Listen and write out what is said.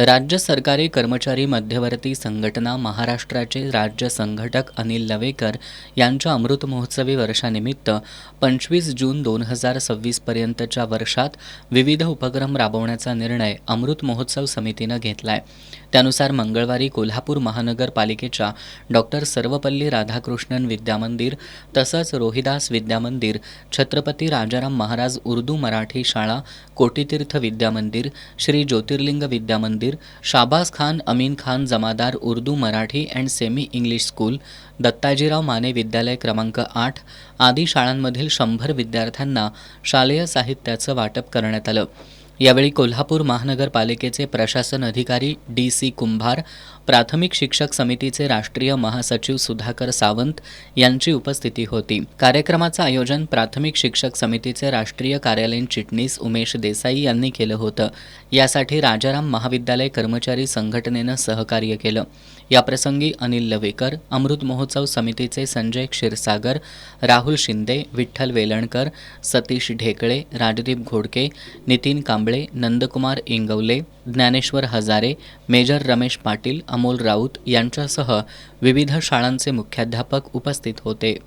राज्य सरकारी कर्मचारी मध्यवर्ती संघटना महाराष्ट्राचे राज्य संघटक अनिल लवेकर यांच्या अमृत महोत्सवी वर्षानिमित्त 25 जून 2026 पर्यंतच्या वर्षात विविध उपक्रम राबवण्याचा निर्णय अमृत महोत्सव समितीनं घेतलाय। त्यानुसार मंगळवारी कोल्हापूर महानगरपालिकेच्या डॉक्टर सर्वपल्ली राधाकृष्णन विद्यामंदिर तसंच रोहिदास विद्यामंदिर, छत्रपती राजाराम महाराज उर्दू मराठी शाळा, Kotitirth Vidyamandir, Shri Jyotirlinga Vidyamandir, Shabaz Khan Amin Khan Jamadar Urdu Marathi and semi English school, Dattajirao Mane Vidyalaya क्रमांक 8 आदी शाळांमधील 100 विद्यार्थ्यांना शालेय साहित्याचं वाटप करण्यात आलं। यावेळी कोल्हापूर महानगरपालिकेचे प्रशासन अधिकारी डी.सी. कुंभार, प्राथमिक शिक्षक समितीचे राष्ट्रीय महासचिव सुधाकर सावंत यांची उपस्थिती होती। कार्यक्रमाचं आयोजन प्राथमिक शिक्षक समितीचे राष्ट्रीय कार्यालयीन चिटणीस उमेश देसाई यांनी केलं होतं। यासाठी राजाराम महाविद्यालय कर्मचारी संघटनेनं सहकार्य केलं। याप्रसंगी अनिल लवेकर, अमृत महोत्सव समितीचे संजय क्षीरसागर, राहुल शिंदे, विठ्ठल वेलणकर, सतीश ढेकळे, राजदीप घोडके, नितीन कांबळे, नंदकुमार इंगवले, ज्ञानेश्वर हजारे, मेजर रमेश पाटील, अमोल राऊत यांच्यासह विविध शाळांचे मुख्याध्यापक उपस्थित होते।